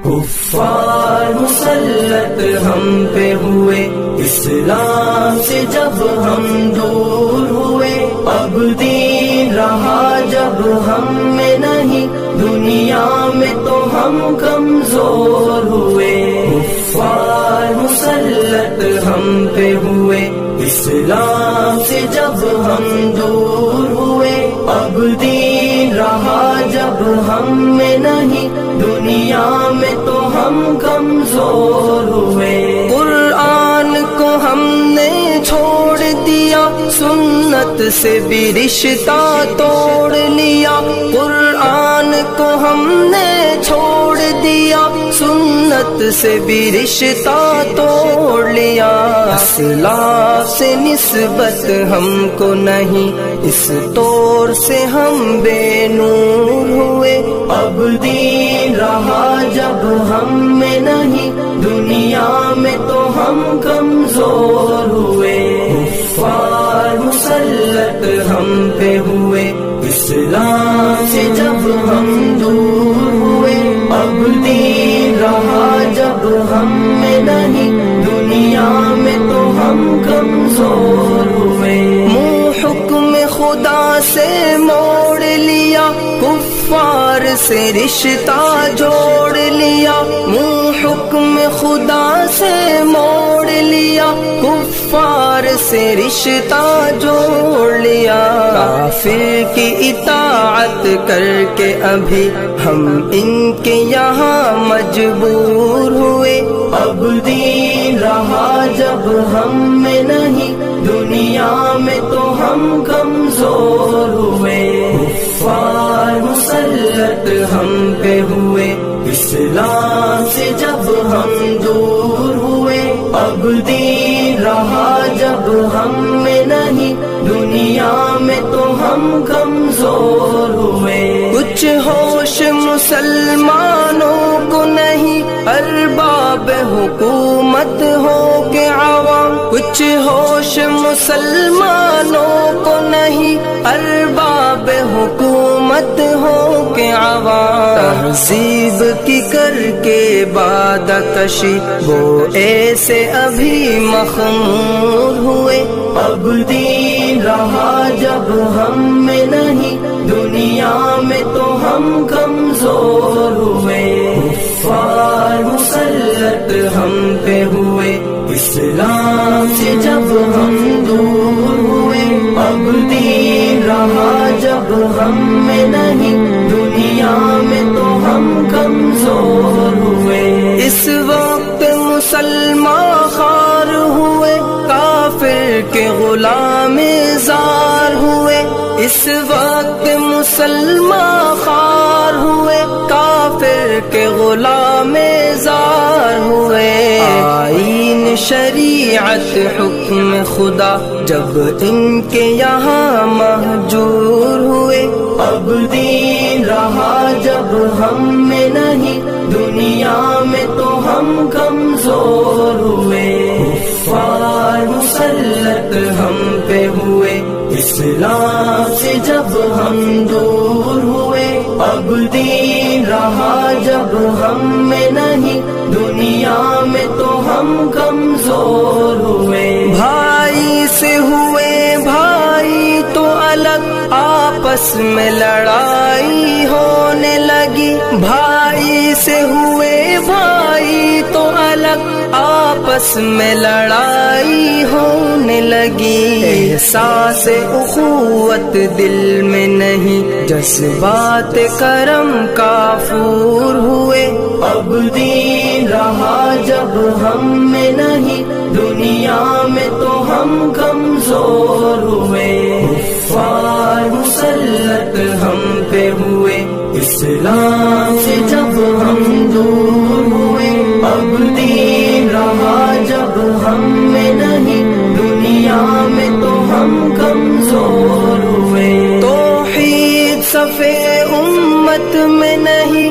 کفار مسلط ہم پہ ہوئے، اسلام سے جب ہم دور ہوئے، اب دین رہا جب ہم میں نہیں، دنیا میں تو ہم کمزور ہوئے۔ کفار مسلط ہم پہ ہوئے، اسلام سے جب ہم دور ہوئے، اب دین رہا جب ہم میں نہیں، دنیا میں تو ہم کمزور ہوئے۔ قرآن کو ہم نے چھوڑ دیا، سنت سے بھی رشتہ توڑ لیا۔ قرآن کو ہم نے چھوڑ دیا، سنت سے بھی رشتہ توڑ لیا۔ اسلاف سے نسبت ہم کو نہیں، اس طور سے ہم بے نور ہوئے، اب دین رہا جب ہم میں نہیں، دنیا میں تو ہم کمزور ہوئے۔ کفار مسلط ہم پہ ہوئے، اسلام سے جب ہم دور ہوئے، اب دین رہا جب ہم میں نہیں، دنیا میں تو ہم کمزور ہوئے۔ منہ حکم خدا سے موڑ لیا، کفار سے رشتہ جوڑ لیا۔ منہ حکم خدا سے موڑ لیا، کفار سے رشتہ جوڑ لیا۔ کافر کی اطاعت کر کے ابھی ہم ان کے یہاں مجبور ہوئے، اب دین رہا جب ہم میں نہیں، دنیا میں تو ہم کمزور ہوئے۔ کفار مسلط ہم پہ ہوئے، اسلام سے جب ہم دور ہوئے، اب دین رہا جب ہم میں نہیں، دنیا میں تو ہم کمزور ہوئے۔ کچھ ہوش مسلمانوں کو نہیں، ارباب حکومت ہو کے عوام۔ کچھ ہوش مسلمانوں کو نہیں، ارباب حکومت ہو کے عوام۔ تہذیب کی کر کے بادہ کشی، وہ ایسے ابھی مخمور ہوئے، اب دین رہا جب ہم میں نہیں، دنیا میں تو ہم کمزور ہوئے۔ کفار مسلط ہم پہ ہوئے، اسلام سے جب ہم دور ہوئے، اب دین رہا جب ہم میں نہیں، دنیا میں تو ہم کمزور ہوئے۔ اس وقت مسلمان خوار ہوئے، کافر کے غلام زار ہوئے۔ اس وقت مسلمان خوار ہوئے، کافر کے غلام زار ہوئے۔ آئین شریعت حکم خدا جب ان کے یہاں مہجور ہوئے، اب دین رہا جب ہم میں نہیں، دنیا میں تو ہم کمزور ہوئے۔ کفار مسلط ہم پہ ہوئے، اسلام سے جب ہم دور ہوئے، اب دین رہا جب ہم میں نہیں، دنیا میں تو ہم کمزور ہوئے۔ بھائی سے ہوئے بھائی تو الگ، آپس میں لڑائی ہونے لگی۔ بھائی سے ہوئے بھائی تو الگ، آپس میں لڑائی ہونے لگی۔ احساس اخوت دل میں نہیں، جذبات کرم کافور ہوئے، اب دین رہا جب ہم میں نہیں، دنیا میں تو ہم کمزور ہوئے۔ کفار مسلط ہم پہ ہوئے، اسلام سے جب ہم دور ہوئے، اب دین رہا جب ہم میں نہیں، دنیا میں تو ہم کمزور ہوئے۔ توحید صفے امت میں نہیں